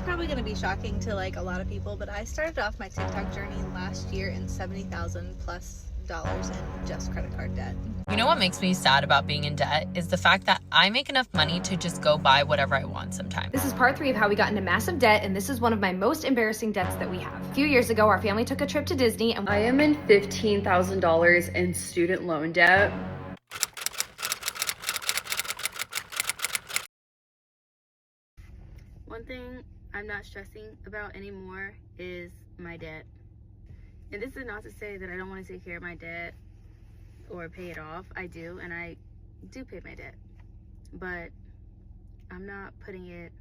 probably going to be shocking to like a lot of people, but I started off my TikTok journey last year in $70,000 plus in just credit card debt. You know what makes me sad about being in debt is the fact that I make enough money to just go buy whatever I want sometimes. This is part 3 of how we got into massive debt, and this is one of my most embarrassing debts that we have. A few years ago, our family took a trip to Disney, and I am in $15,000 in student loan debt. One thing I'm not stressing about anymore is my debt. And this is not to say that I don't want to take care of my debt or pay it off. I do, and I do pay my debt. But I'm not putting it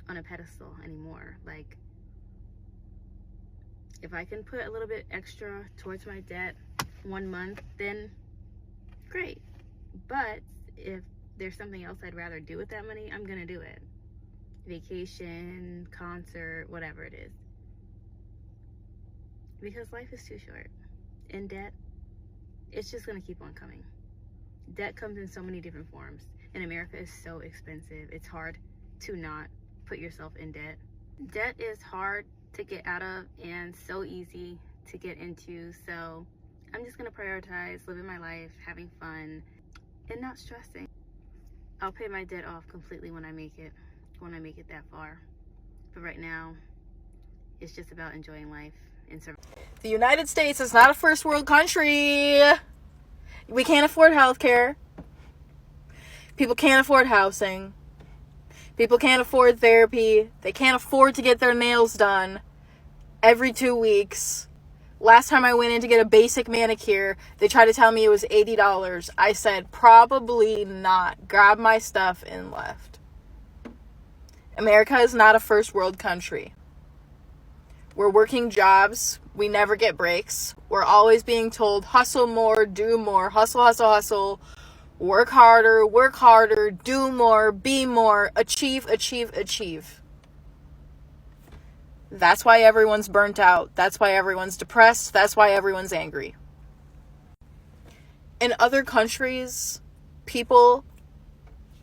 on a pedestal anymore. Like, if I can put a little bit extra towards my debt 1 month, then great. But if there's something else I'd rather do with that money, I'm gonna do it. Vacation, concert, whatever it is. Because life is too short. In debt, it's just gonna keep on coming. Debt comes in so many different forms, and America is so expensive. It's hard to not put yourself in debt. Debt is hard to get out of and so easy to get into, so I'm just gonna prioritize living my life, having fun, and not stressing. I'll pay my debt off completely when I make it that far. But right now, it's just about enjoying life and surviving. The United States is not a first world country. We can't afford healthcare. People can't afford housing. People can't afford therapy. They can't afford to get their nails done every 2 weeks. Last time I went in to get a basic manicure, they tried to tell me it was $80. I said, probably not. Grabbed my stuff and left. America is not a first world country. We're working jobs. We never get breaks. We're always being told, hustle more, do more, hustle, hustle, hustle. Work harder, do more, be more, achieve, achieve, achieve. That's why everyone's burnt out. That's why everyone's depressed. That's why everyone's angry. In other countries, people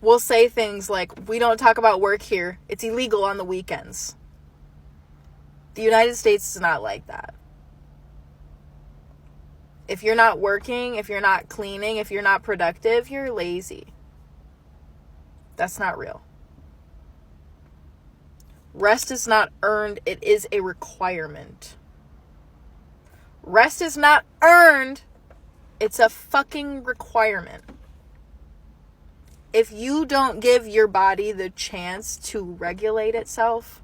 will say things like, we don't talk about work here. It's illegal on the weekends. The United States is not like that. If you're not working, if you're not cleaning, if you're not productive, you're lazy. That's not real. Rest is not earned, it is a requirement. Rest is not earned, it's a fucking requirement. If you don't give your body the chance to regulate itself,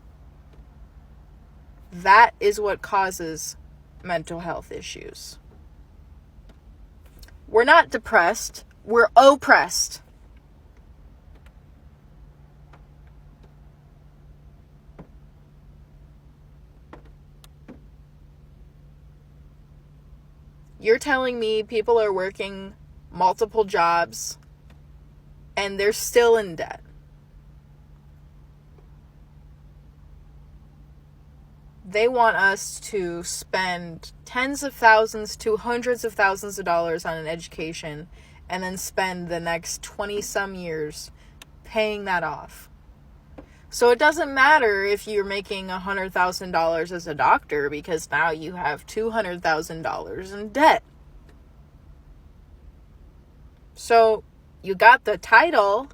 that is what causes mental health issues. We're not depressed, we're oppressed. You're telling me people are working multiple jobs and they're still in debt. They want us to spend tens of thousands to hundreds of thousands of dollars on an education and then spend the next 20 some years paying that off. So it doesn't matter if you're making $100,000 as a doctor, because now you have $200,000 in debt. So you got the title.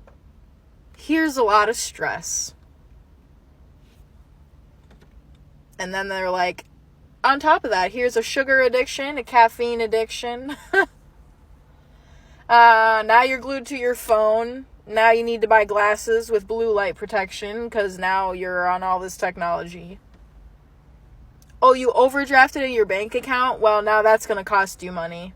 Here's a lot of stress. And then they're like, on top of that, here's a sugar addiction, a caffeine addiction. Now you're glued to your phone. Now you need to buy glasses with blue light protection because now you're on all this technology. Oh, you overdrafted in your bank account? Well, now that's going to cost you money.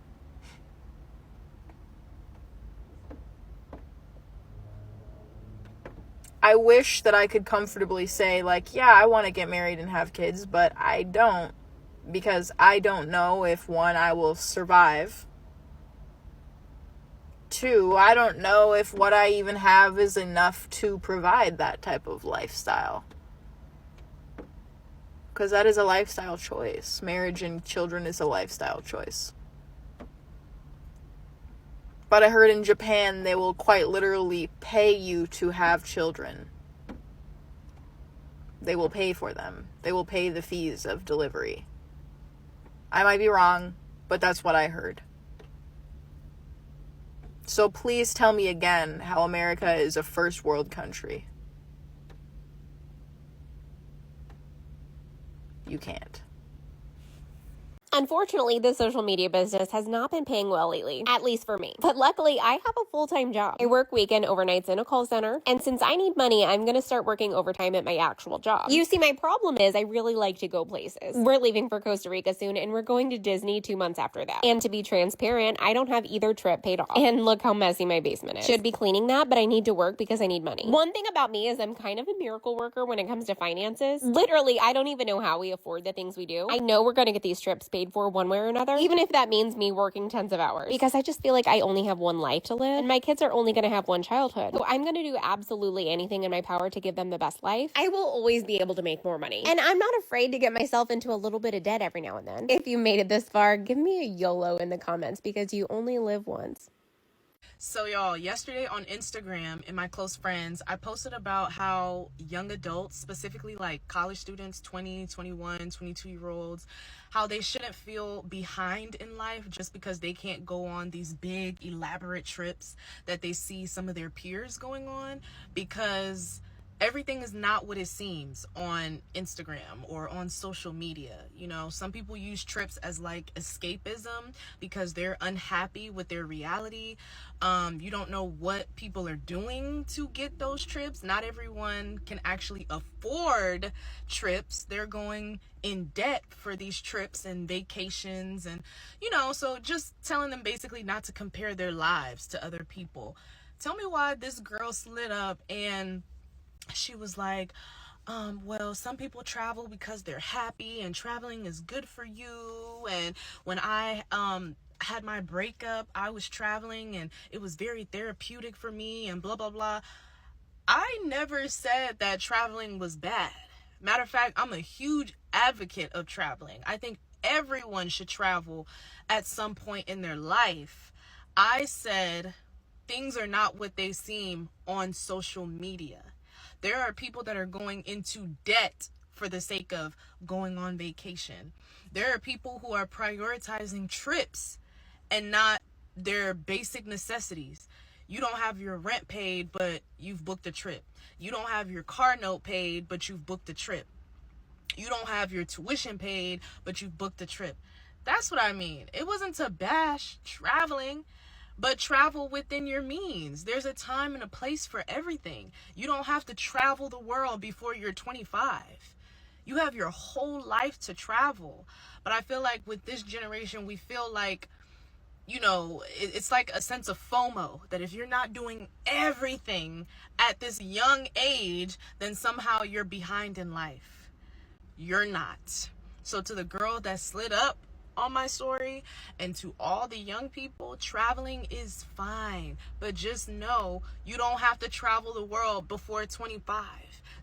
I wish that I could comfortably say, like, yeah, I want to get married and have kids, but I don't. Because I don't know if, one, I will survive. 2, I don't know if what I even have is enough to provide that type of lifestyle. Because that is a lifestyle choice. Marriage and children is a lifestyle choice. But I heard in Japan they will quite literally pay you to have children. they will pay for them. They will pay the fees of delivery. I might be wrong, but that's what I heard. So please tell me again how America is a first world country. You can't. Unfortunately, the social media business has not been paying well lately, at least for me. But luckily, I have a full-time job. I work weekend overnights in a call center, and since I need money, I'm gonna start working overtime at my actual job. You see, my problem is I really like to go places. We're leaving for Costa Rica soon, and we're going to Disney 2 months after that. And to be transparent, I don't have either trip paid off. And look how messy my basement is. Should be cleaning that, but I need to work because I need money. One thing about me is I'm kind of a miracle worker when it comes to finances. Literally, I don't even know how we afford the things we do. I know we're gonna get these trips paid for one way or another, even if that means me working tons of hours, because I just feel like I only have one life to live, and my kids are only going to have one childhood. So I'm going to do absolutely anything in my power to give them the best life. I will always be able to make more money, and I'm not afraid to get myself into a little bit of debt every now and then. If you made it this far, give me a YOLO in the comments, because you only live once. So y'all, yesterday on Instagram, in my close friends, I posted about how young adults, specifically like college students, 20, 21, 22-year-olds, how they shouldn't feel behind in life just because they can't go on these big, elaborate trips that they see some of their peers going on, because everything is not what it seems on Instagram or on social media. You know, some people use trips as like escapism because they're unhappy with their reality. You don't know what people are doing to get those trips. Not everyone can actually afford trips. They're going in debt for these trips and vacations, and you know, so just telling them basically not to compare their lives to other people. Tell me why this girl slid up and she was like, well, some people travel because they're happy and traveling is good for you. And when I had my breakup, I was traveling and it was very therapeutic for me and blah, blah, blah. I never said that traveling was bad. Matter of fact, I'm a huge advocate of traveling. I think everyone should travel at some point in their life. I said things are not what they seem on social media. There are people that are going into debt for the sake of going on vacation. There are people who are prioritizing trips and not their basic necessities. You don't have your rent paid, but you've booked a trip. You don't have your car note paid, but you've booked a trip. You don't have your tuition paid, but you've booked a trip. That's what I mean. It wasn't to bash traveling, but travel within your means. There's a time and a place for everything. You don't have to travel the world before you're 25. You have your whole life to travel. But I feel like with this generation, we feel like, you know, it's like a sense of FOMO, that if you're not doing everything at this young age, then somehow you're behind in life. You're not. So to the girl that slid up on my story, and to all the young people, traveling is fine, but just know you don't have to travel the world before 25.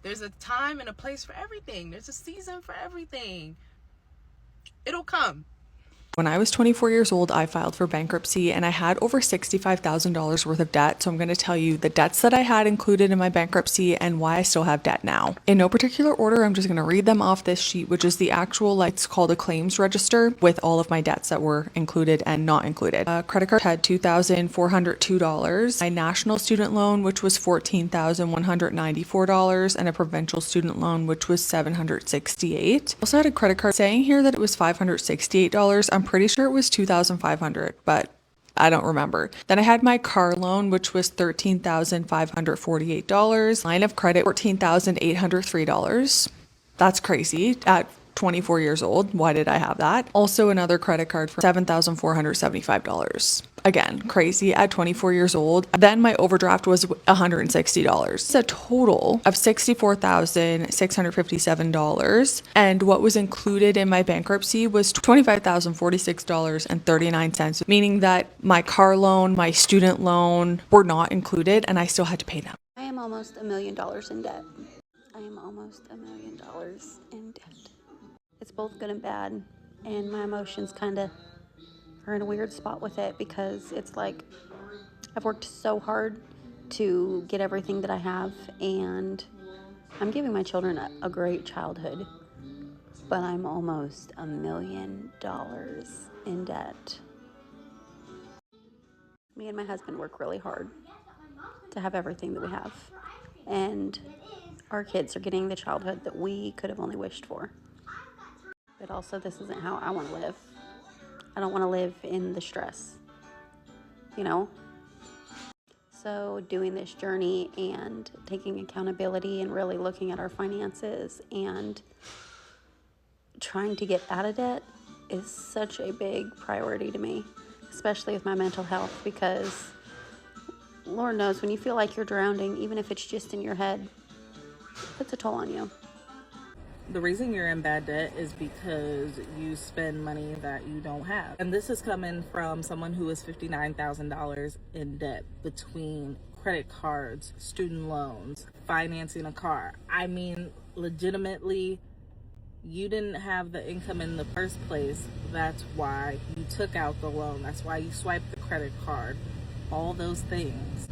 There's a time and a place for everything. There's a season for everything. It'll come. When I was 24 years old, I filed for bankruptcy and I had over $65,000 worth of debt. So I'm going to tell you the debts that I had included in my bankruptcy and why I still have debt now. In no particular order, I'm just going to read them off this sheet, which is the actual, like, it's called a claims register with all of my debts that were included and not included. Credit card had $2,402. My national student loan, which was $14,194, and a provincial student loan, which was $768. I also had a credit card saying here that it was $568. I'm pretty sure it was $2,500, but I don't remember. Then I had my car loan, which was $13,548. Line of credit, $14,803. That's crazy at 24 years old. Why did I have that? Also another credit card for $7,475. Again, crazy at 24 years old. Then my overdraft was $160. It's a total of $64,657. And what was included in my bankruptcy was $25,046.39, meaning that my car loan, my student loan were not included and I still had to pay them. I am almost $1 million in debt. I am almost $1 million in debt. It's both good and bad, and my emotions kind of are in a weird spot with it because it's like I've worked so hard to get everything that I have, and I'm giving my children a great childhood, but I'm almost $1 million in debt. Me and my husband work really hard to have everything that we have, and our kids are getting the childhood that we could have only wished for. But also, this isn't how I want to live. I don't want to live in the stress, you know? So doing this journey and taking accountability and really looking at our finances and trying to get out of debt is such a big priority to me, especially with my mental health, because Lord knows when you feel like you're drowning, even if it's just in your head, it puts a toll on you. The reason you're in bad debt is because you spend money that you don't have. And this is coming from someone who is $59,000 in debt between credit cards, student loans, financing a car. I mean, legitimately, you didn't have the income in the first place. That's why you took out the loan. That's why you swiped the credit card. All those things.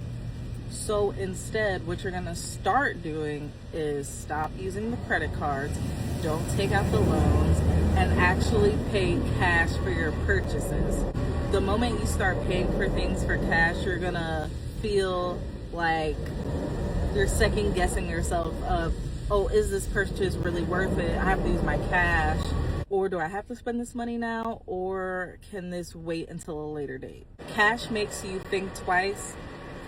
So instead, what you're gonna start doing is stop using the credit cards, don't take out the loans, and actually pay cash for your purchases. The moment you start paying for things for cash, you're gonna feel like you're second guessing yourself of, oh, is this purchase really worth it? I have to use my cash. Or do I have to spend this money now? Or can this wait until a later date? Cash makes you think twice.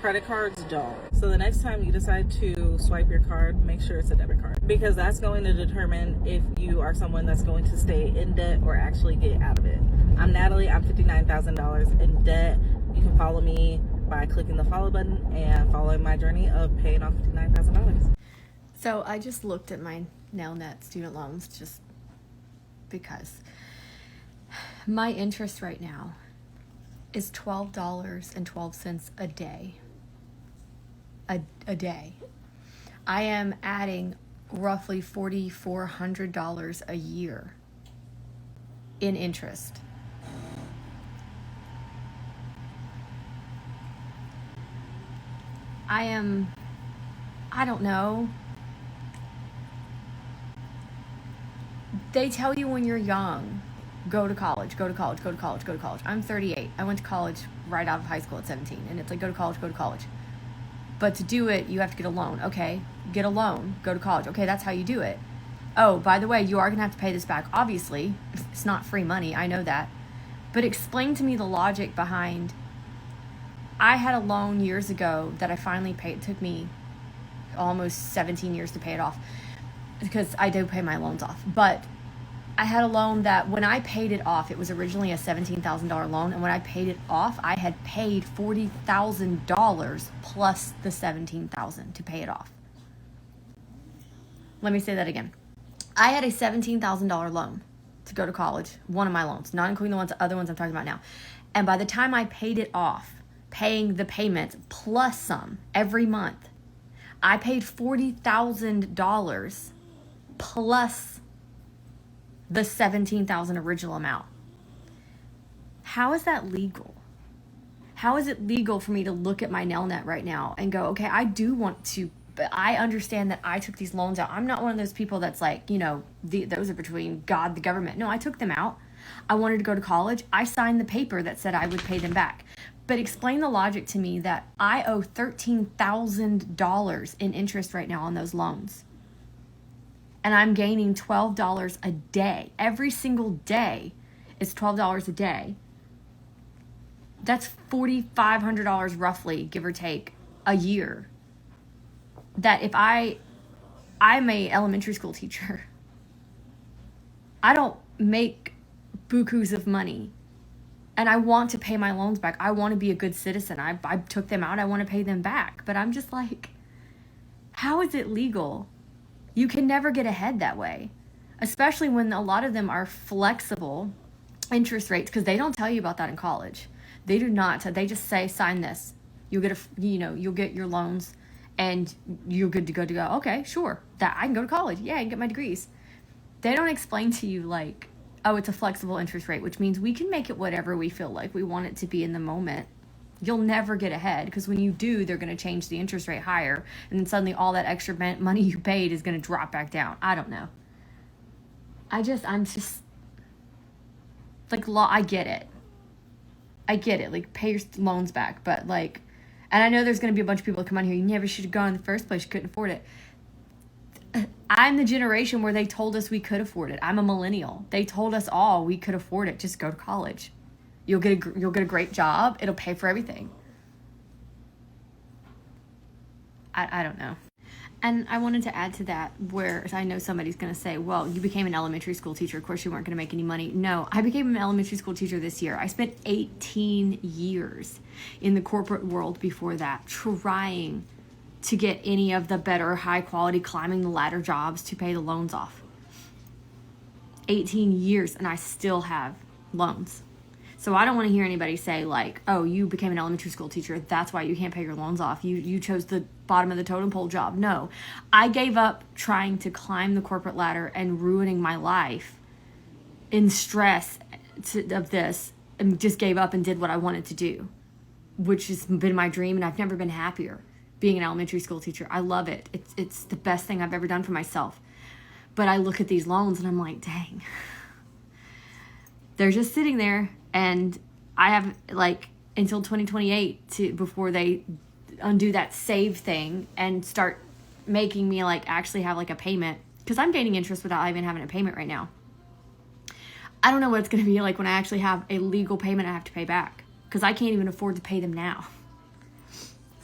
Credit cards don't. So the next time you decide to swipe your card, make sure it's a debit card, because that's going to determine if you are someone that's going to stay in debt or actually get out of it. I'm Natalie. I'm $59,000 in debt. You can follow me by clicking the follow button and following my journey of paying off $59,000. So I just looked at my Nelnet student loans just because my interest right now is $12.12 a day. A day. I am adding roughly $4,400 a year in interest. I don't know. They tell you when you're young, go to college, go to college, go to college, go to college. I'm 38. I went to college right out of high school at 17. And it's like, go to college, go to college. But to do it, you have to get a loan. Okay, get a loan, go to college. Okay, that's how you do it. Oh, by the way, you are going to have to pay this back. Obviously, it's not free money. I know that. But explain to me the logic behind, I had a loan years ago that I finally paid. It took me almost 17 years to pay it off because I do pay my loans off. But I had a loan that when I paid it off, it was originally a $17,000 loan. And when I paid it off, I had paid $40,000 plus the $17,000 to pay it off. Let me say that again. I had a $17,000 loan to go to college, one of my loans, not including the other ones I'm talking about now. And by the time I paid it off, paying the payments plus some every month, I paid $40,000 plus the $17,000 original amount. How is that legal? How is it legal for me to look at my Nelnet right now and go, okay, I do want to, but I understand that I took these loans out. I'm not one of those people that's like, you know, those are between God, the government. No, I took them out. I wanted to go to college. I signed the paper that said I would pay them back. But explain the logic to me that I owe $13,000 in interest right now on those loans. And I'm gaining $12 a day. Every single day is $12 a day. That's $4,500 roughly, give or take, a year. That if I'm a elementary school teacher. I don't make bukus of money. And I want to pay my loans back. I want to be a good citizen. I took them out. I want to pay them back. But I'm just like, how is it legal? You can never get ahead that way, especially when a lot of them are flexible interest rates, because they don't tell you about that in college. They do not. They just say, sign this. You'll get you'll get your loans and you're good to go. Okay, sure. That I can go to college. Yeah, I can get my degrees. They don't explain to you like, oh, it's a flexible interest rate, which means we can make it whatever we feel like we want it to be in the moment. You'll never get ahead, because when you do, they're going to change the interest rate higher, and then suddenly all that extra money you paid is going to drop back down. I don't know. I'm just like, I get it. Like, pay your loans back, but like, and I know there's going to be a bunch of people that come on here, you never should have gone in the first place, you couldn't afford it. I'm the generation where they told us we could afford it. I'm a millennial. They told us all we could afford it. Just go to college. You'll get a great job. It'll pay for everything. I don't know. And I wanted to add to that, where I know somebody's going to say, well, you became an elementary school teacher. Of course, you weren't going to make any money. No, I became an elementary school teacher this year. I spent 18 years in the corporate world before that, trying to get any of the better, high quality, climbing the ladder jobs to pay the loans off. 18 years, and I still have loans. So I don't want to hear anybody say like, oh, you became an elementary school teacher, that's why you can't pay your loans off. You chose the bottom of the totem pole job. No, I gave up trying to climb the corporate ladder and ruining my life in stress of this, and just gave up and did what I wanted to do, which has been my dream, and I've never been happier being an elementary school teacher. I love it. It's the best thing I've ever done for myself. But I look at these loans and I'm like, dang. They're just sitting there, and I have like until 2028 before they undo that save thing and start making me like actually have like a payment, because I'm gaining interest without even having a payment right now. I don't know what it's going to be like when I actually have a legal payment I have to pay back, because I can't even afford to pay them now.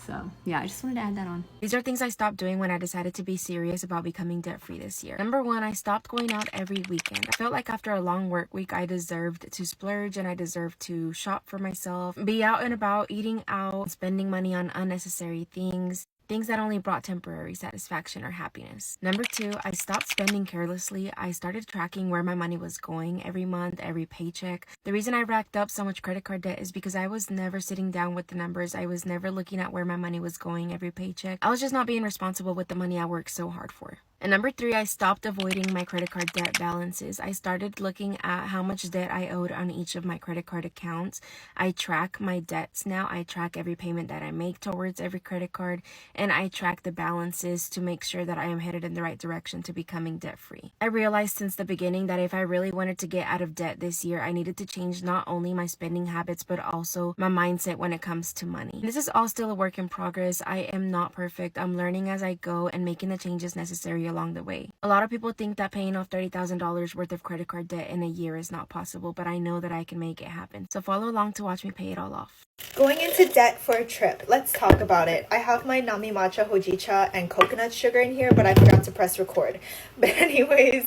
So, yeah, I just wanted to add that on. These are things I stopped doing when I decided to be serious about becoming debt-free this year. Number one, I stopped going out every weekend. I felt like after a long work week, I deserved to splurge, and I deserved to shop for myself, be out and about, eating out, spending money on unnecessary things that only brought temporary satisfaction or happiness. Number two, I stopped spending carelessly. I started tracking where my money was going every month, every paycheck. The reason I racked up so much credit card debt is because I was never sitting down with the numbers. I was never looking at where my money was going every paycheck. I was just not being responsible with the money I worked so hard for. And number three, I stopped avoiding my credit card debt balances. I started looking at how much debt I owed on each of my credit card accounts. I track my debts now. I track every payment that I make towards every credit card, and I track the balances to make sure that I am headed in the right direction to becoming debt-free. I realized since the beginning that if I really wanted to get out of debt this year, I needed to change not only my spending habits, but also my mindset when it comes to money. This is all still a work in progress. I am not perfect. I'm learning as I go and making the changes necessary along the way. A lot of people think that paying off $30,000 worth of credit card debt in a year is not possible, but I know that I can make it happen. So follow along to watch me pay it all off. Going into debt for a trip. Let's talk about it. I have my Nami Matcha Hojicha and coconut sugar in here, but I forgot to press record. But anyways,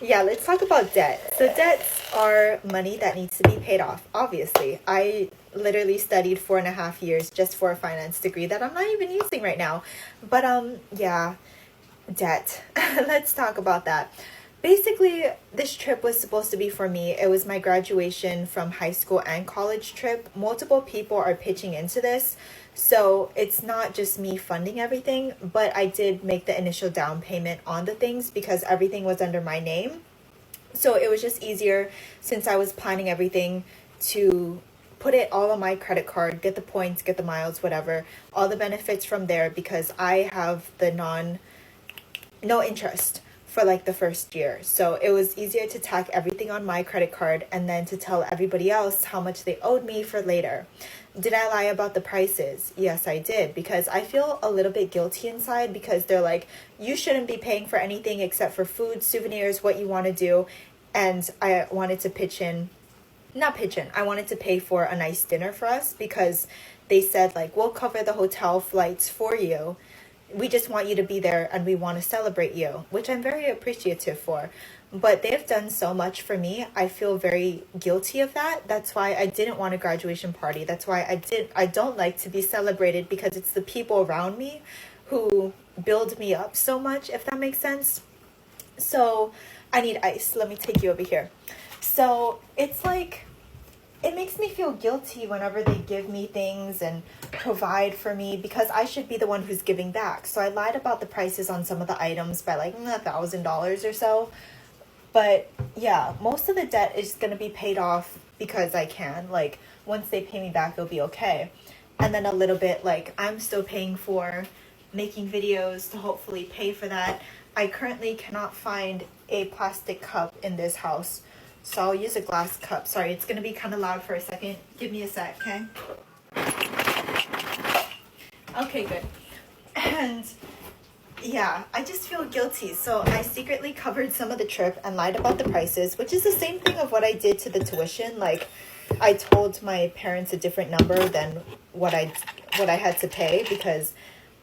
yeah, let's talk about debt. So debts are money that needs to be paid off, obviously. I literally studied 4.5 years just for a finance degree that I'm not even using right now. But yeah, debt. Let's talk about that. Basically, this trip was supposed to be for me. It was my graduation from high school and college trip. Multiple people are pitching into this, so it's not just me funding everything, but I did make the initial down payment on the things because everything was under my name. So it was just easier, since I was planning everything, to put it all on my credit card, get the points, get the miles, whatever, all the benefits from there, because I have the no interest for like the first year. So it was easier to tack everything on my credit card and then to tell everybody else how much they owed me for later. Did I lie about the prices? Yes, I did, because I feel a little bit guilty inside, because they're like, you shouldn't be paying for anything except for food, souvenirs, what you want to do. And I wanted to I wanted to pay for a nice dinner for us, because they said like, we'll cover the hotel flights for you. We just want you to be there and we want to celebrate you, which I'm very appreciative for. But they've done so much for me. I feel very guilty of that. That's why I didn't want a graduation party. That's why I don't like to be celebrated, because it's the people around me who build me up so much, if that makes sense. So I need ice. Let me take you over here. So it's like, it makes me feel guilty whenever they give me things and provide for me, because I should be the one who's giving back. So I lied about the prices on some of the items by like $1,000 or so. But yeah, most of the debt is going to be paid off because I can. Like, once they pay me back, it'll be okay. and then a little bit like I'm still paying for making videos to hopefully pay for that. I currently cannot find a plastic cup in this house, so I'll use a glass cup. Sorry, it's gonna be kind of loud for a second. Give me a sec, okay? Okay, good. And yeah, I just feel guilty. So I secretly covered some of the trip and lied about the prices, which is the same thing of what I did to the tuition. Like, I told my parents a different number than what I had to pay because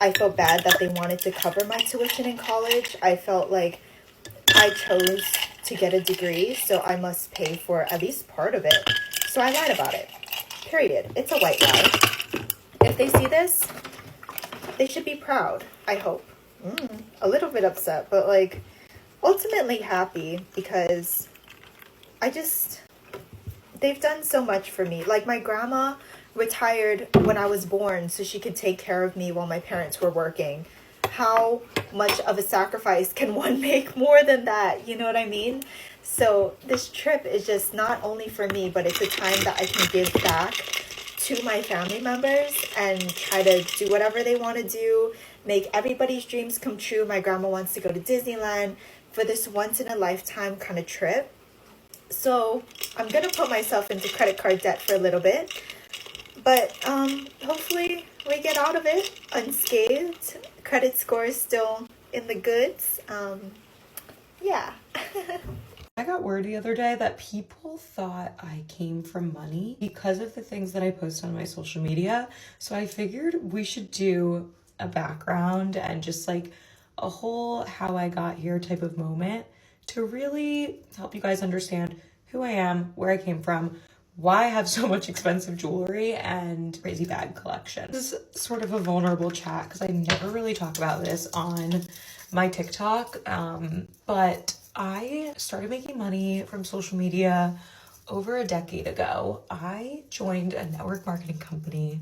I felt bad that they wanted to cover my tuition in college. I felt like I chose to get a degree, so I must pay for at least part of it. So I lied about it. Period. It's a white lie. If they see this, they should be proud, I hope. A little bit upset, but like ultimately happy because they've done so much for me. Like, my grandma retired when I was born so she could take care of me while my parents were working. How much of a sacrifice can one make more than that? You know what I mean? So this trip is just not only for me, but it's a time that I can give back to my family members and try to do whatever they want to do, make everybody's dreams come true. My grandma wants to go to Disneyland for this once in a lifetime kind of trip. So I'm going to put myself into credit card debt for a little bit, but hopefully we get out of it unscathed. Credit score is still in the goods. Yeah. I got word the other day that people thought I came from money because of the things that I post on my social media. So I figured we should do a background and just like a whole how I got here type of moment to really help you guys understand who I am, where I came from, why I have so much expensive jewelry and crazy bag collection. This is sort of a vulnerable chat because I never really talk about this on my TikTok, but I started making money from social media over a decade ago. I joined a network marketing company.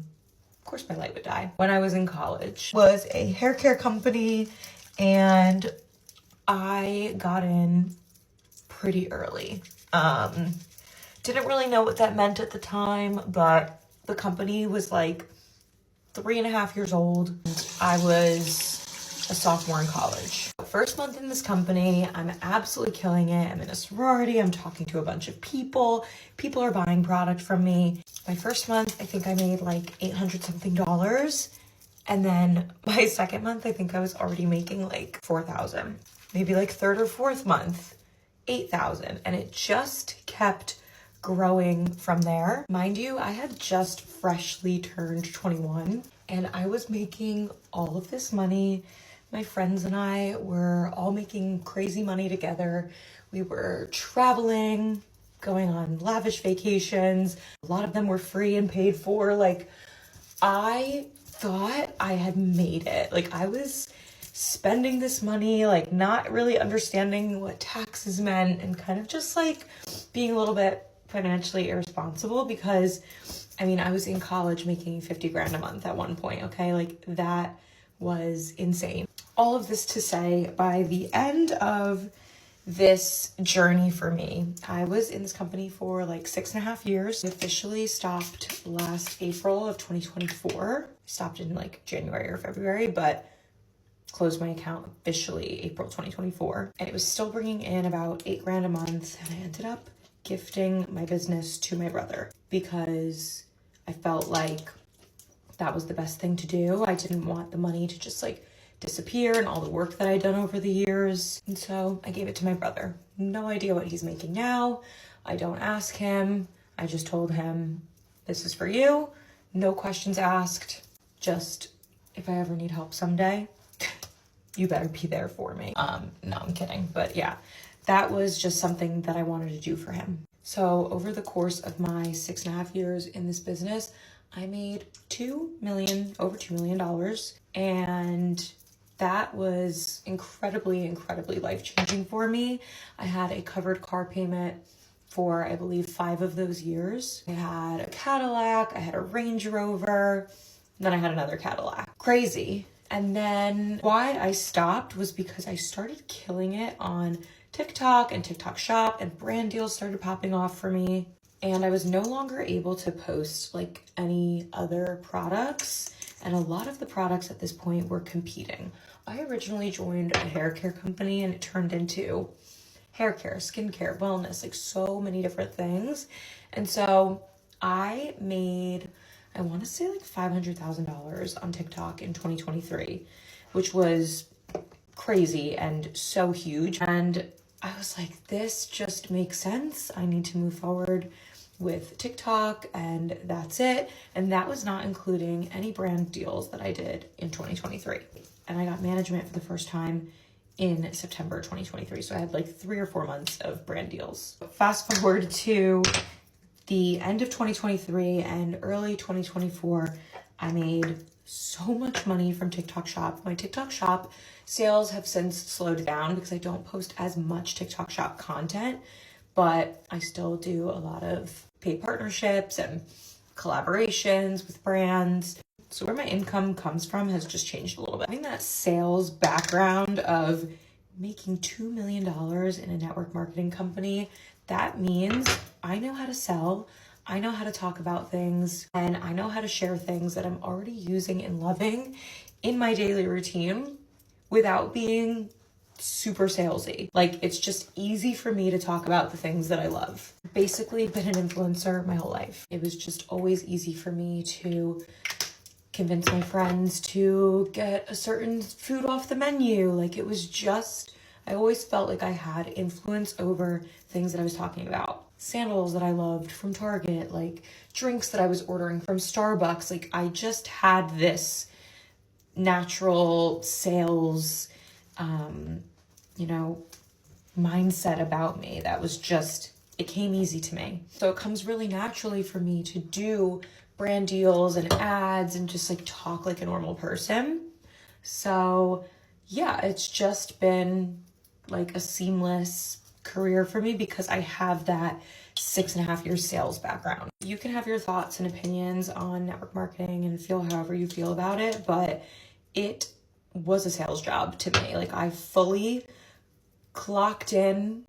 Of course, my light would die. When I was in college, it was a hair care company, and I got in pretty early. Didn't really know what that meant at the time, but the company was like 3.5 years old. I was a sophomore in college. First month in this company, I'm absolutely killing it. I'm in a sorority. I'm talking to a bunch of people. People are buying product from me. My first month, I think I made like $800 something. And then my second month, I think I was already making like 4,000. Maybe like third or fourth month, 8,000. And it just kept growing from there. Mind you, I had just freshly turned 21 and I was making all of this money. My friends and I were all making crazy money together. We were traveling, going on lavish vacations. A lot of them were free and paid for. Like, I thought I had made it. Like, I was spending this money, like not really understanding what taxes meant and kind of just like being a little bit financially irresponsible because, I mean, I was in college making 50 grand a month at one point, okay? Like, that was insane. All of this to say, by the end of this journey for me, I was in this company for like 6.5 years. I officially stopped last April of 2024. Stopped in like January or February, but closed my account officially April 2024. And it was still bringing in about 8 grand a month. And I ended up gifting my business to my brother because I felt like that was the best thing to do. I didn't want the money to just like disappear and all the work that I'd done over the years. And so I gave it to my brother. No idea what he's making now. I don't ask him. I just told him, this is for you. No questions asked. Just if I ever need help someday, you better be there for me. No, I'm kidding. But yeah, that was just something that I wanted to do for him. So over the course of my 6.5 years in this business, I made over $2 million. And that was incredibly life-changing for me. I had a covered car payment for, I believe, 5 of those years. I had a Cadillac, I had a Range Rover, then I had another Cadillac. Crazy. And then why I stopped was because I started killing it on TikTok and TikTok Shop, and brand deals started popping off for me. and I was no longer able to post like any other products, and a lot of the products at this point were competing. I originally joined a hair care company and it turned into hair care, skincare, wellness, like so many different things. And so I made, I want to say like $500,000 on TikTok in 2023, which was crazy and so huge. And I was like, this just makes sense. I need to move forward with TikTok, and that's it. And that was not including any brand deals that I did in 2023. And I got management for the first time in September 2023. So I had like 3 or 4 months of brand deals. Fast forward to the end of 2023 and early 2024, I made so much money from TikTok Shop. My TikTok Shop sales have since slowed down because I don't post as much TikTok Shop content, but I still do a lot of paid partnerships and collaborations with brands. So where my income comes from has just changed a little bit. Having that sales background of making $2 million in a network marketing company, that means I know how to sell, I know how to talk about things, and I know how to share things that I'm already using and loving in my daily routine without being super salesy. Like, it's just easy for me to talk about the things that I love. Basically been an influencer my whole life. It was just always easy for me to convince my friends to get a certain food off the menu. Like, it was just, I always felt like I had influence over things that I was talking about. Sandals that I loved from Target, like drinks that I was ordering from Starbucks. Like, I just had this natural sales, mindset about me that was just, it came easy to me. So it comes really naturally for me to do brand deals and ads and just like talk like a normal person. So yeah, it's just been like a seamless career for me because I have that 6.5 years sales background. You can have your thoughts and opinions on network marketing and feel however you feel about it, but it was a sales job to me. Like, I fully clocked in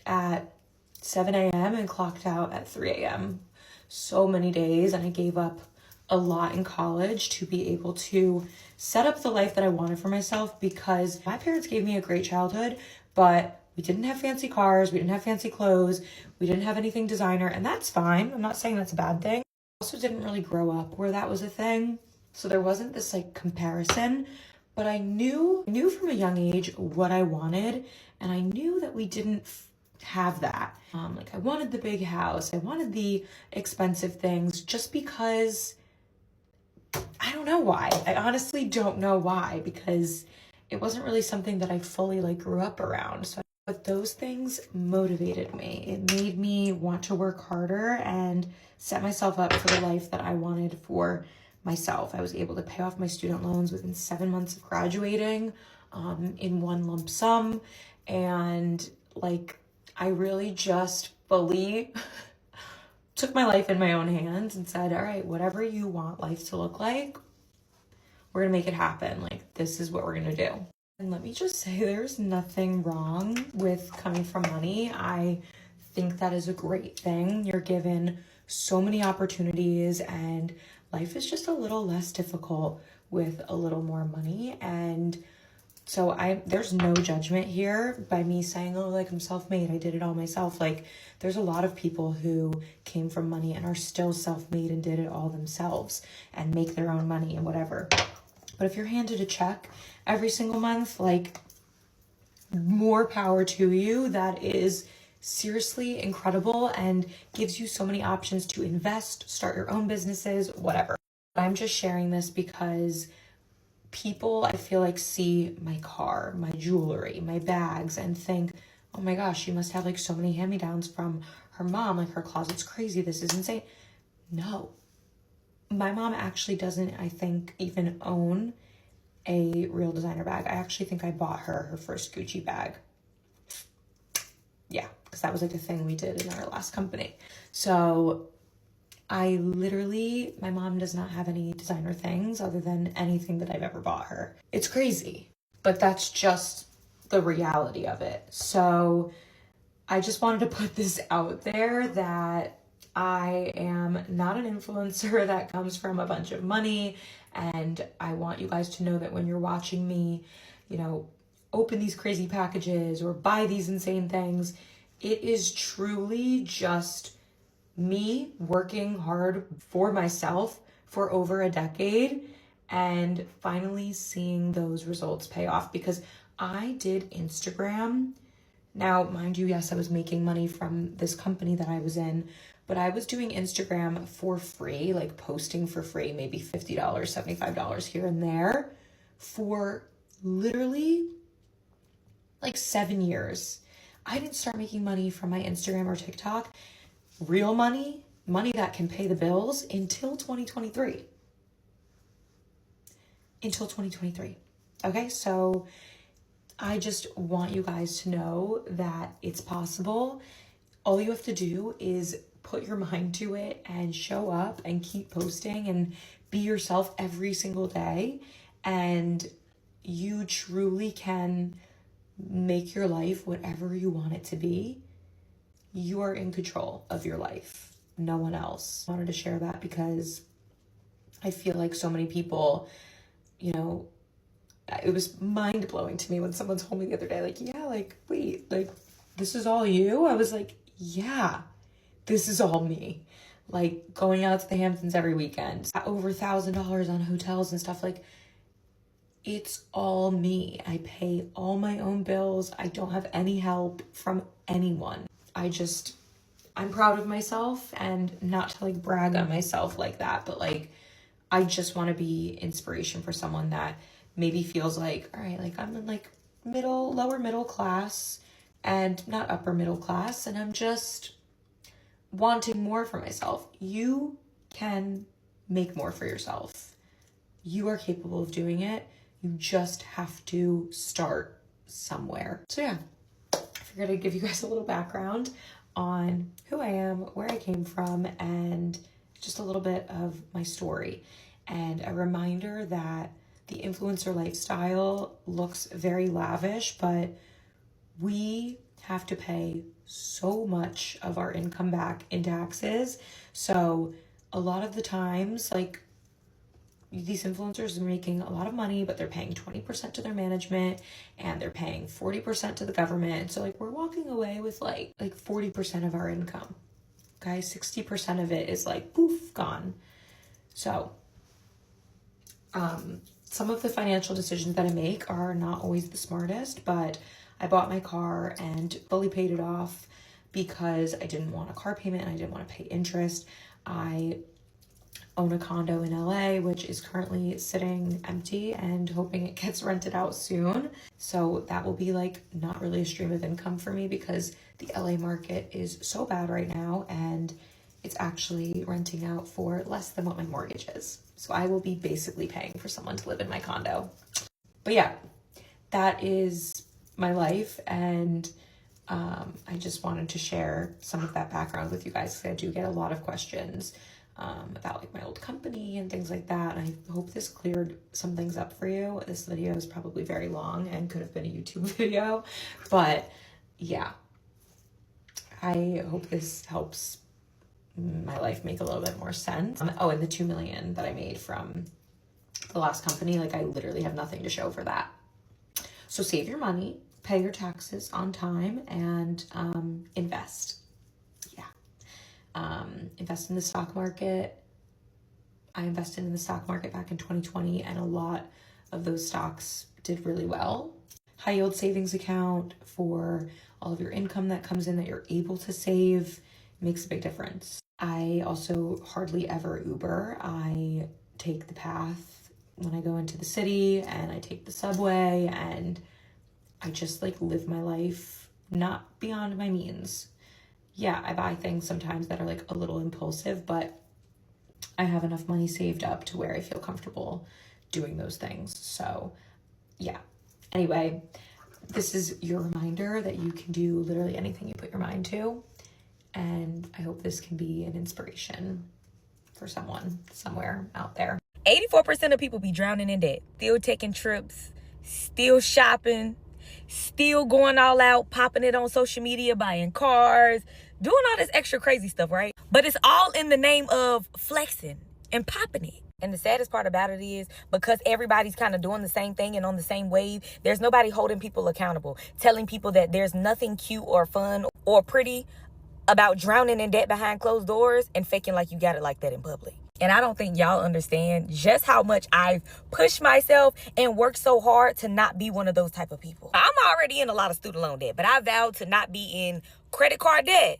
at 7 a.m. and clocked out at 3 a.m. so many days, and I gave up a lot in college to be able to set up the life that I wanted for myself, because my parents gave me a great childhood, but we didn't have fancy cars, we didn't have fancy clothes, we didn't have anything designer, and that's fine. I'm not saying that's a bad thing. I also didn't really grow up where that was a thing, so there wasn't this like comparison, but I knew from a young age what I wanted, and I knew that we didn't have that. Like, I wanted the big house, I wanted the expensive things, just because I don't know why. I honestly don't know why, because it wasn't really something that I fully like grew up around. So, but those things motivated me. It made me want to work harder and set myself up for the life that I wanted for myself. I was able to pay off my student loans within 7 months of graduating, in one lump sum. And like, I really just fully took my life in my own hands and said, all right, whatever you want life to look like, we're gonna make it happen. Like, this is what we're gonna do. And let me just say, there's nothing wrong with coming from money. I think that is a great thing. You're given so many opportunities, and life is just a little less difficult with a little more money. And so there's no judgment here by me saying, oh, like, I'm self-made, I did it all myself. Like, there's a lot of people who came from money and are still self-made and did it all themselves and make their own money and whatever. But if you're handed a check every single month, like, more power to you. That is seriously incredible and gives you so many options to invest, start your own businesses, whatever. I'm just sharing this because people, I feel like, see my car, my jewelry, my bags, and think, oh my gosh, she must have like so many hand-me-downs from her mom, like her closet's crazy, this is insane. No, my mom actually doesn't, I think, even own a real designer bag. I actually think I bought her first Gucci bag. Yeah, because that was like a thing we did in our last company. So I literally, my mom does not have any designer things other than anything that I've ever bought her. It's crazy, but that's just the reality of it. So I just wanted to put this out there that I am not an influencer that comes from a bunch of money, and I want you guys to know that when you're watching me, you know, open these crazy packages or buy these insane things, it is truly just me working hard for myself for over a decade and finally seeing those results pay off, because I did Instagram. Now, mind you, yes, I was making money from this company that I was in, but I was doing Instagram for free, like posting for free, maybe $50, $75 here and there for literally like 7 years. I didn't start making money from my Instagram or TikTok, real money, money that can pay the bills, until 2023. Until 2023. Okay, so I just want you guys to know that it's possible. All you have to do is put your mind to it and show up and keep posting and be yourself every single day. And you truly can make your life whatever you want it to be. You are in control of your life, no one else. I wanted to share that because I feel like so many people, you know, it was mind-blowing to me when someone told me the other day, like, yeah, like, wait, like, this is all you? I was like, yeah, this is all me. Like, going out to the Hamptons every weekend, over $1,000 on hotels and stuff, like, it's all me. I pay all my own bills. I don't have any help from anyone. I'm proud of myself, and not to like brag on myself like that, but like, I just want to be inspiration for someone that maybe feels like, all right, like I'm in like lower middle class and not upper middle class, and I'm just wanting more for myself. You can make more for yourself. You are capable of doing it. You just have to start somewhere. So yeah, I figured I'd give you guys a little background on who I am, where I came from, and just a little bit of my story. And a reminder that the influencer lifestyle looks very lavish, but we have to pay so much of our income back in taxes. So a lot of the times, like, these influencers are making a lot of money, but they're paying 20% to their management and they're paying 40% to the government. So like, we're walking away with like 40% of our income. Okay, 60% of it is like poof, gone. So some of the financial decisions that I make are not always the smartest, but I bought my car and fully paid it off because I didn't want a car payment and I didn't want to pay interest. I own a condo in LA, which is currently sitting empty and hoping it gets rented out soon. So that will be like not really a stream of income for me because the LA market is so bad right now and it's actually renting out for less than what my mortgage is. So I will be basically paying for someone to live in my condo. But yeah, that is my life, and I just wanted to share some of that background with you guys because I do get a lot of questions about like my old company and things like that. And I hope this cleared some things up for you. This video is probably very long and could have been a YouTube video, but yeah, I hope this helps my life make a little bit more sense. Oh, and the $2 million that I made from the last company, like I literally have nothing to show for that. So save your money, pay your taxes on time, and invest. Invest in the stock market. I invested in the stock market back in 2020 and a lot of those stocks did really well. High yield savings account for all of your income that comes in that you're able to save makes a big difference. I also hardly ever Uber. I take the path when I go into the city and I take the subway and I just like live my life not beyond my means. Yeah, I buy things sometimes that are like a little impulsive, but I have enough money saved up to where I feel comfortable doing those things. So yeah, anyway, this is your reminder that you can do literally anything you put your mind to. And I hope this can be an inspiration for someone somewhere out there. 84% of people be drowning in debt, still taking trips, still shopping, still going all out, popping it on social media, buying cars, doing all this extra crazy stuff, right? But it's all in the name of flexing and popping it. And the saddest part about it is because everybody's kind of doing the same thing and on the same wave, there's nobody holding people accountable, telling people that there's nothing cute or fun or pretty about drowning in debt behind closed doors and faking like you got it like that in public. And I don't think y'all understand just how much I've pushed myself and worked so hard to not be one of those type of people. I'm already in a lot of student loan debt, but I vowed to not be in credit card debt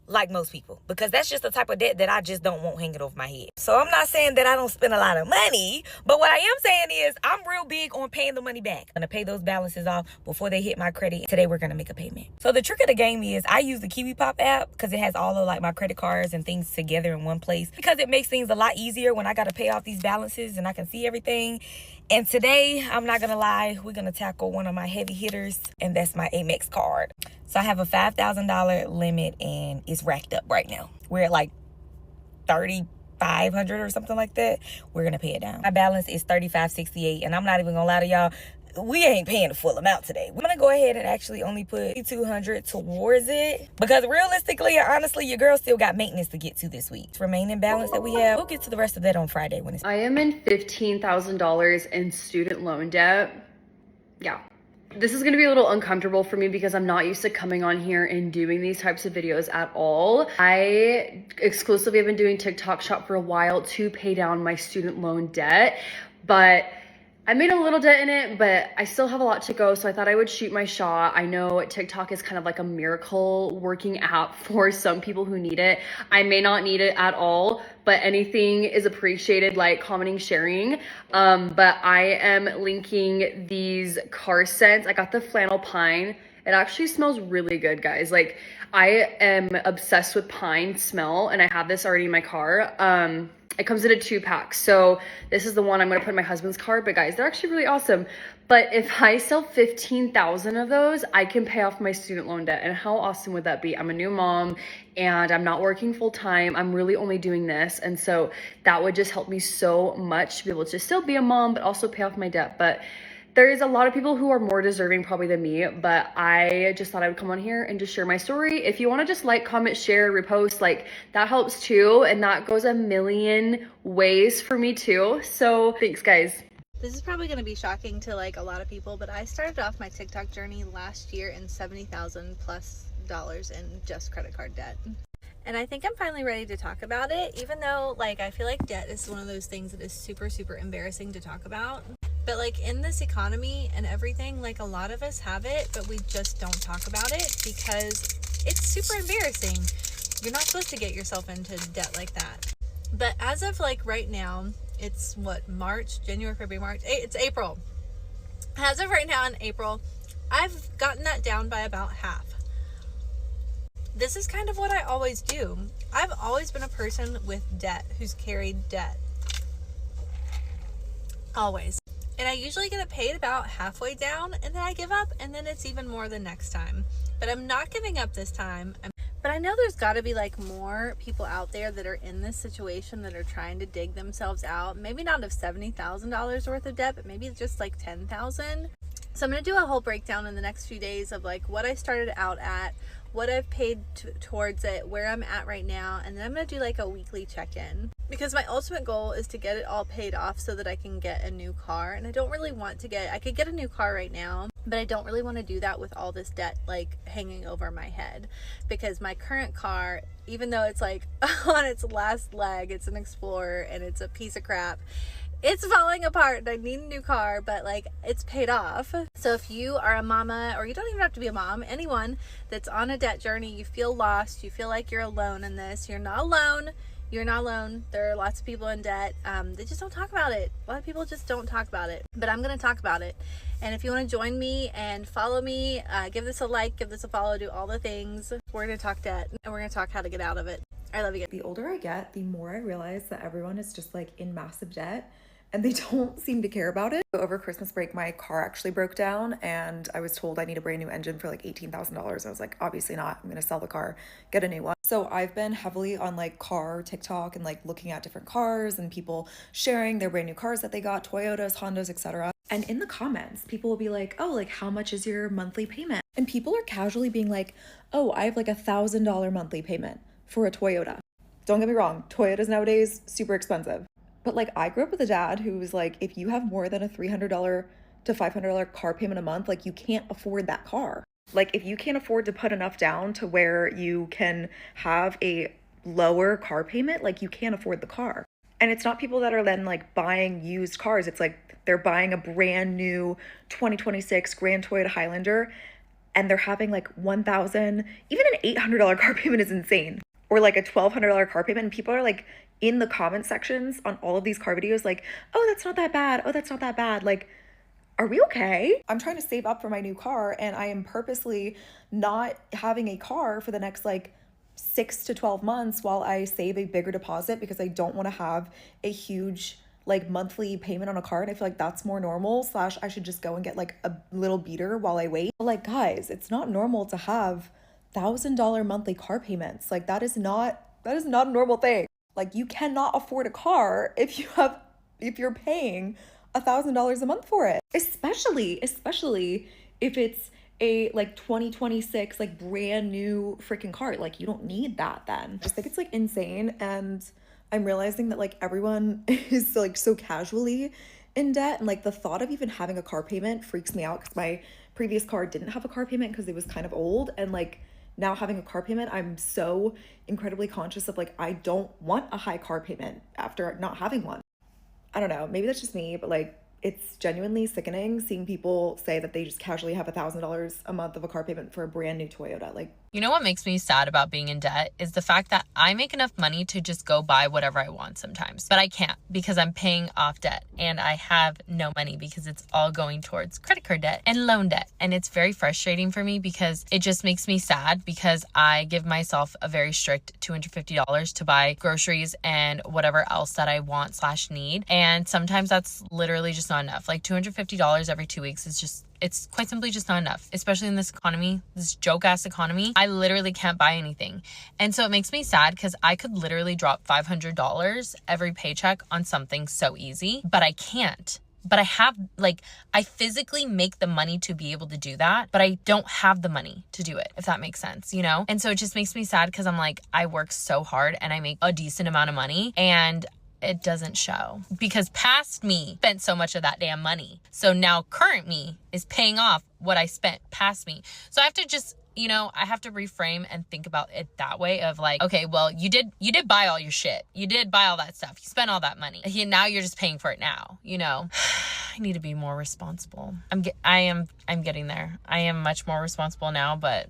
like most people, because that's just the type of debt that I just don't want hanging over my head. So I'm not saying that I don't spend a lot of money, but what I am saying is I'm real big on paying the money back. I'm gonna pay those balances off before they hit my credit. Today we're gonna make a payment. So the trick of the game is I use the Kiwi Pop app because it has all of like my credit cards and things together in one place, because it makes things a lot easier when I gotta pay off these balances and I can see everything. And today, I'm not gonna lie, we're gonna tackle one of my heavy hitters, and that's my Amex card. So I have a $5,000 limit and it's racked up right now. We're at like $3,500 or something like that. We're gonna pay it down. My balance is $3,568, and I'm not even gonna lie to y'all, we ain't paying the full amount today. I'm gonna go ahead and actually only put $200 towards it, because realistically and honestly, your girl still got maintenance to get to this week. Remaining balance that we have, we'll get to the rest of that on Friday when it's... I am in $15,000 in student loan debt. Yeah. This is gonna be a little uncomfortable for me because I'm not used to coming on here and doing these types of videos at all. I exclusively have been doing TikTok Shop for a while to pay down my student loan debt, but I made a little dent in it, but I still have a lot to go, so I thought I would shoot my shot. I know TikTok is kind of like a miracle working app for some people who need it. I may not need it at all, but anything is appreciated, like commenting, sharing. But I am linking these car scents. I got the Flannel Pine. It actually smells really good, guys. Like, I am obsessed with pine smell, and I have this already in my car. It comes in a 2-pack. So this is the one I'm gonna put in my husband's car, but guys, they're actually really awesome. But if I sell 15,000 of those, I can pay off my student loan debt. And how awesome would that be? I'm a new mom and I'm not working full time. I'm really only doing this. And so that would just help me so much to be able to still be a mom, but also pay off my debt. But there is a lot of people who are more deserving probably than me, but I just thought I would come on here and just share my story. If you want to just like, comment, share, repost, like that helps too. And that goes a million ways for me too. So thanks, guys. This is probably going to be shocking to like a lot of people, but I started off my TikTok journey last year in $70,000+ in just credit card debt. And I think I'm finally ready to talk about it, even though like I feel like debt is one of those things that is super, super embarrassing to talk about. But like in this economy and everything, like a lot of us have it, but we just don't talk about it because it's super embarrassing. You're not supposed to get yourself into debt like that. But as of like right now, it's what, March, January, February, March, it's April. As of right now in April, I've gotten that down by about half. This is kind of what I always do. I've always been a person with debt, who's carried debt. Always. And I usually get it paid about halfway down, and then I give up, and then it's even more the next time. But I'm not giving up this time. But I know there's got to be like more people out there that are in this situation that are trying to dig themselves out. Maybe not of $70,000 worth of debt, but maybe just like $10,000. So I'm going to do a whole breakdown in the next few days of like what I started out at, what I've paid towards it, where I'm at right now, and then I'm going to do like a weekly check-in. Because my ultimate goal is to get it all paid off so that I can get a new car. And I don't really want to I could get a new car right now, but I don't really want to do that with all this debt like hanging over my head. Because my current car, even though it's like on its last leg, it's an Explorer and it's a piece of crap, it's falling apart and I need a new car, but like it's paid off. So if you are a mama, or you don't even have to be a mom, anyone that's on a debt journey, you feel lost, you feel like you're alone in this, you're not alone. You're not alone. There are lots of people in debt. They just don't talk about it. A lot of people just don't talk about it, but I'm going to talk about it. And if you want to join me and follow me, give this a like, give this a follow, do all the things. We're going to talk debt and we're going to talk how to get out of it. I love you. The older I get, the more I realize that everyone is just like in massive debt and they don't seem to care about it. Over Christmas break, my car actually broke down and I was told I need a brand new engine for like $18,000. I was like, obviously not. I'm gonna sell the car, get a new one. So I've been heavily on like car TikTok and like looking at different cars and people sharing their brand new cars that they got, Toyotas, Hondas, etc. And in the comments, people will be like, oh, like, how much is your monthly payment? And people are casually being like, oh, I have like $1,000 monthly payment for a Toyota. Don't get me wrong, Toyotas nowadays, super expensive. But like, I grew up with a dad who was like, if you have more than a $300 to $500 car payment a month, like, you can't afford that car. Like, if you can't afford to put enough down to where you can have a lower car payment, like, you can't afford the car. And it's not people that are then like buying used cars. It's like they're buying a brand new 2026 Grand Toyota Highlander and they're having like $1,000, even an $800 car payment is insane. Or like a $1,200 car payment. And people are like in the comment sections on all of these car videos like, oh, that's not that bad. Oh, that's not that bad. Like, are we okay? I'm trying to save up for my new car and I am purposely not having a car for the next like 6 to 12 months while I save a bigger deposit because I don't want to have a huge like monthly payment on a car. And I feel like that's more normal / I should just go and get like a little beater while I wait. But like, guys, it's not normal to have $1,000 monthly car payments. Like, that is not a normal thing. Like, you cannot afford a car if you're paying $1,000 a month for it, especially if it's a like 2026 like brand new freaking car. Like, you don't need that then. I just think it's like insane. And I'm realizing that like everyone is like so casually in debt, and like the thought of even having a car payment freaks me out because my previous car didn't have a car payment because it was kind of old. And like now having a car payment, I'm so incredibly conscious of like, I don't want a high car payment after not having one. I don't know, maybe that's just me, but like, it's genuinely sickening seeing people say that they just casually have $1,000 a month of a car payment for a brand new Toyota. Like, you know what makes me sad about being in debt is the fact that I make enough money to just go buy whatever I want sometimes, but I can't because I'm paying off debt and I have no money because it's all going towards credit card debt and loan debt. And it's very frustrating for me because it just makes me sad because I give myself a very strict $250 to buy groceries and whatever else that I want / need. And sometimes that's literally just not enough. Like $250 every 2 weeks is just, it's quite simply just not enough, especially in this economy, this joke ass economy. I literally can't buy anything. And so it makes me sad because I could literally drop $500 every paycheck on something so easy, but I can't. But I have, like, I physically make the money to be able to do that, but I don't have the money to do it, if that makes sense, you know? And so it just makes me sad because I'm like, I work so hard and I make a decent amount of money and it doesn't show because past me spent so much of that damn money. So now current me is paying off what I spent past me. So I have to just, you know, I have to reframe and think about it that way of like, okay, well, you did buy all your shit. You did buy all that stuff. You spent all that money. Now you're just paying for it now, you know? I need to be more responsible. I'm getting there. I am much more responsible now, but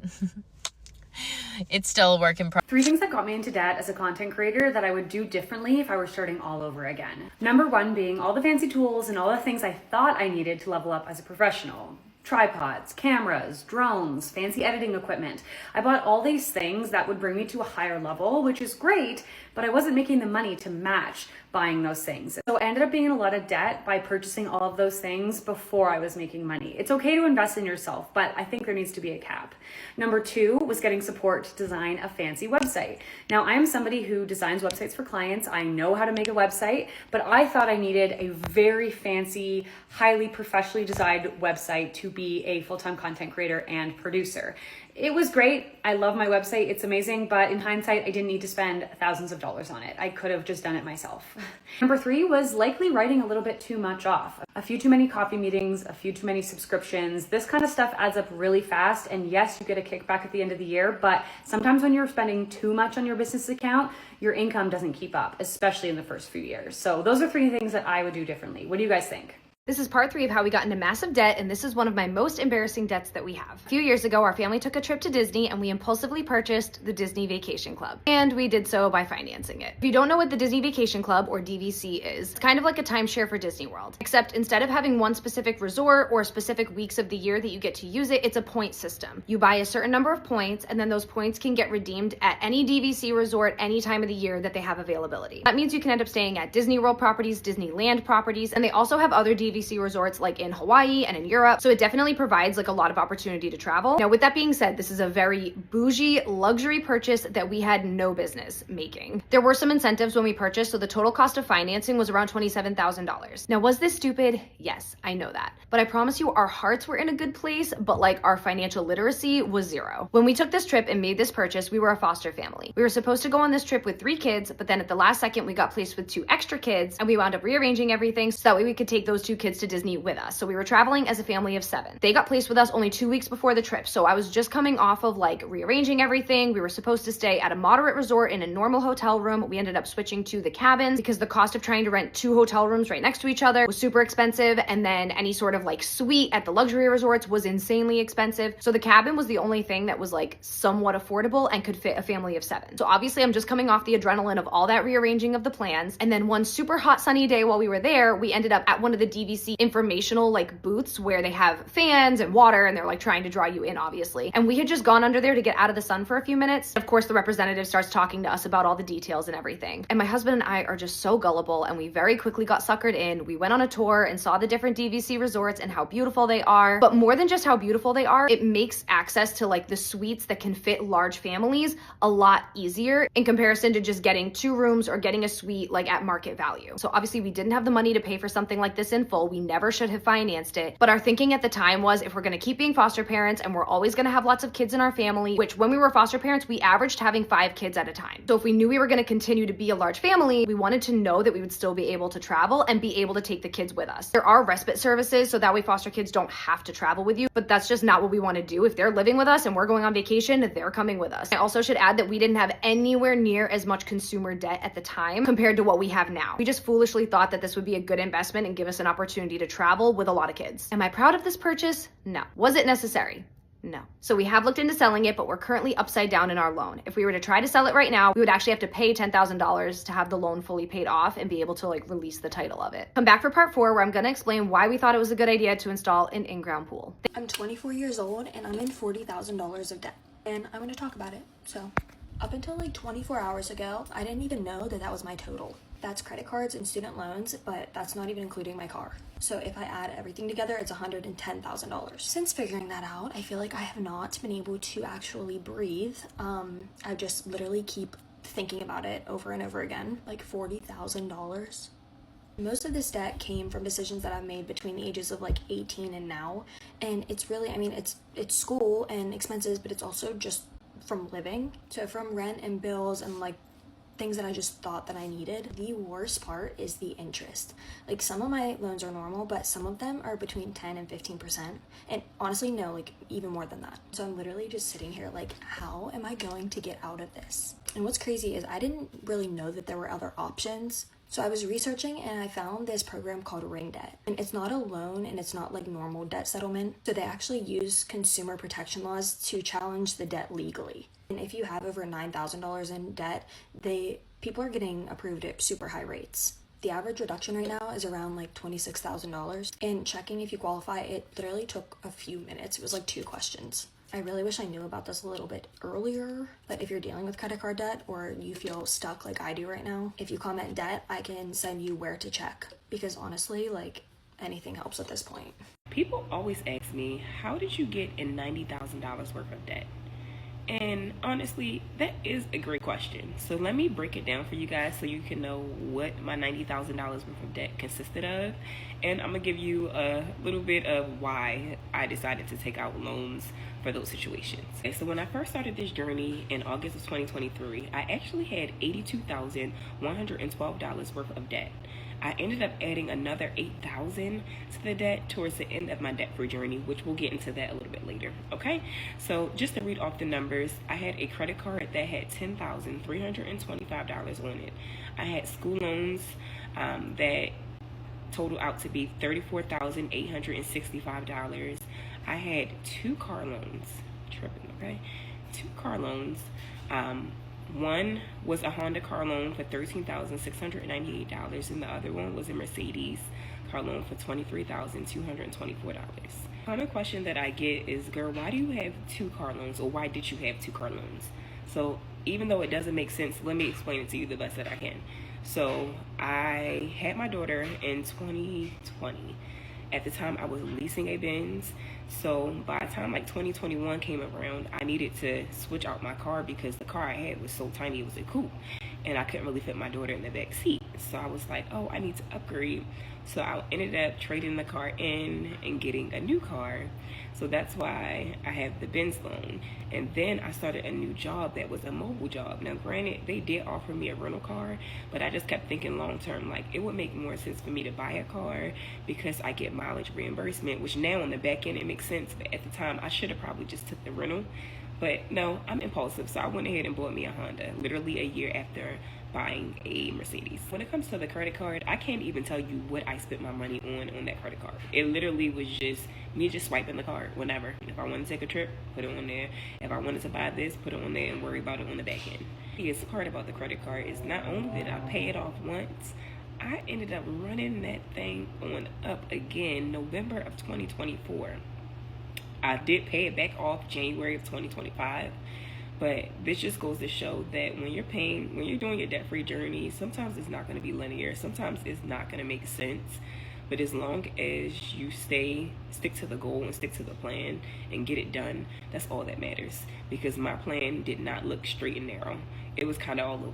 it's still a work in progress. 3 things that got me into debt as a content creator that I would do differently if I were starting all over again. Number 1 being all the fancy tools and all the things I thought I needed to level up as a professional. Tripods, cameras, drones, fancy editing equipment. I bought all these things that would bring me to a higher level, which is great, but I wasn't making the money to match buying those things. So I ended up being in a lot of debt by purchasing all of those things before I was making money. It's okay to invest in yourself, but I think there needs to be a cap. Number 2 was getting support to design a fancy website. Now, I am somebody who designs websites for clients. I know how to make a website, but I thought I needed a very fancy, highly professionally designed website to be a full-time content creator and producer. It was great. I love my website. It's amazing. But in hindsight, I didn't need to spend thousands of dollars on it. I could have just done it myself. Number 3 was likely writing a little bit too much off. A few too many coffee meetings, a few too many subscriptions. This kind of stuff adds up really fast. And yes, you get a kickback at the end of the year. But sometimes when you're spending too much on your business account, your income doesn't keep up, especially in the first few years. So those are 3 things that I would do differently. What do you guys think? This is part 3 of how we got into massive debt, and this is one of my most embarrassing debts that we have. A few years ago, our family took a trip to Disney, and we impulsively purchased the Disney Vacation Club. And we did so by financing it. If you don't know what the Disney Vacation Club, or DVC, is, it's kind of like a timeshare for Disney World. Except instead of having one specific resort or specific weeks of the year that you get to use it, it's a point system. You buy a certain number of points, and then those points can get redeemed at any DVC resort any time of the year that they have availability. That means you can end up staying at Disney World properties, Disneyland properties, and they also have other DVC DVC resorts like in Hawaii and in Europe. So it definitely provides like a lot of opportunity to travel. Now, with that being said, this is a very bougie luxury purchase that we had no business making. There were some incentives when we purchased, so the total cost of financing was around $27,000. Now, was this stupid? Yes, I know that. But I promise you, our hearts were in a good place, but like our financial literacy was zero. When we took this trip and made this purchase, we were a foster family. We were supposed to go on this trip with 3 kids, but then at the last second, we got placed with 2 extra kids, and we wound up rearranging everything so that way we could take those 2 kids to Disney with us. So we were traveling as a family of 7. They got placed with us only 2 weeks before the trip, so I was just coming off of like rearranging everything. We were supposed to stay at a moderate resort in a normal hotel room. We ended up switching to the cabins because the cost of trying to rent 2 hotel rooms right next to each other was super expensive, and then any sort of like suite at the luxury resorts was insanely expensive. So the cabin was the only thing that was like somewhat affordable and could fit a family of 7. So obviously I'm just coming off the adrenaline of all that rearranging of the plans, and then one super hot sunny day while we were there, we ended up at one of the DVC informational like booths where they have fans and water and they're like trying to draw you in, obviously. And we had just gone under there to get out of the sun for a few minutes. Of course, the representative starts talking to us about all the details and everything. And my husband and I are just so gullible, and we very quickly got suckered in. We went on a tour and saw the different DVC resorts and how beautiful they are. But more than just how beautiful they are, it makes access to like the suites that can fit large families a lot easier in comparison to just getting 2 rooms or getting a suite like at market value. So obviously we didn't have the money to pay for something like this in full. We never should have financed it. But our thinking at the time was, if we're going to keep being foster parents and we're always going to have lots of kids in our family, which when we were foster parents, we averaged having 5 kids at a time. So if we knew we were going to continue to be a large family, we wanted to know that we would still be able to travel and be able to take the kids with us. There are respite services, so that way foster kids don't have to travel with you, but that's just not what we want to do. If they're living with us and we're going on vacation, they're coming with us. I also should add that we didn't have anywhere near as much consumer debt at the time compared to what we have now. We just foolishly thought that this would be a good investment and give us an opportunity to travel with a lot of kids. Am I proud of this purchase? No. Was it necessary? No. So we have looked into selling it, but we're currently upside down in our loan. If we were to try to sell it right now, we would actually have to pay $10,000 to have the loan fully paid off and be able to like release the title of it. Come back for part 4, where I'm going to explain why we thought it was a good idea to install an in-ground pool. I'm 24 years old and I'm in $40,000 of debt, and I'm going to talk about it. So up until like 24 hours ago, I didn't even know that that was my total. That's credit cards and student loans, but that's not even including my car. So if I add everything together, it's $110,000. Since figuring that out, I feel like I have not been able to actually breathe. I just literally keep thinking about it over and over again. Like $40,000. Most of this debt came from decisions that I've made between the ages of like 18 and now. And it's really, I mean, it's school and expenses, but it's also just from living. So from rent and bills and like things that I just thought that I needed. The worst part is the interest. Like some of my loans are normal, but some of them are between 10 and 15%. And honestly, no, like even more than that. So I'm literally just sitting here like, how am I going to get out of this? And what's crazy is I didn't really know that there were other options. So I was researching and I found this program called Ring Debt. And it's not a loan and it's not like normal debt settlement. So they actually use consumer protection laws to challenge the debt legally. And if you have over $9,000 in debt, people are getting approved at super high rates. The average reduction right now is around like $26,000. And checking if you qualify, it literally took a few minutes. It was like 2 questions. I really wish I knew about this a little bit earlier, but if you're dealing with credit card debt or you feel stuck like I do right now, if you comment debt, I can send you where to check, because honestly, like anything helps at this point. People always ask me, how did you get in $90,000 worth of debt? And honestly, that is a great question. So let me break it down for you guys so you can know what my $90,000 worth of debt consisted of. And I'm going to give you a little bit of why I decided to take out loans for those situations. Okay, so when I first started this journey in August of 2023, I actually had $82,112 worth of debt. I ended up adding another $8,000 to the debt towards the end of my debt-free journey, which we'll get into that a little bit later, okay? So just to read off the numbers, I had a credit card that had $10,325 on it. I had school loans that total out to be $34,865. I had 2 car loans, tripping, okay? 2 car loans. One was a Honda car loan for $13,698, and the other one was a Mercedes car loan for $23,224. Common question that I get is, girl, why do you have 2 car loans, or why did you have 2 car loans? So even though it doesn't make sense, let me explain it to you the best that I can. So I had my daughter in 2020, At the time, I was leasing a Benz. So by the time like 2021 came around, I needed to switch out my car because the car I had was so tiny. It was a coupe, and I couldn't really fit my daughter in the back seat. So I was like, oh, I need to upgrade. So I ended up trading the car in and getting a new car. So that's why I have the Benz loan. And then I started a new job that was a mobile job. Now, granted, they did offer me a rental car, but I just kept thinking long term, like it would make more sense for me to buy a car because I get mileage reimbursement, which now on the back end, it makes sense. But at the time, I should have probably just took the rental. But no, I'm impulsive. So I went ahead and bought me a Honda, literally a year after buying a Mercedes. When it comes to the credit card, I can't even tell you what I spent my money on that credit card. It literally was just me just swiping the card whenever. If I wanted to take a trip, put it on there. If I wanted to buy this, put it on there and worry about it on the back end. The biggest part about the credit card is not only did I pay it off once, I ended up running that thing on up again November of 2024. I did pay it back off January of 2025. But this just goes to show that when you're doing your debt-free journey, sometimes it's not going to be linear. Sometimes it's not going to make sense. But as long as you stick to the goal and stick to the plan and get it done, that's all that matters. Because my plan did not look straight and narrow. It was kind of all over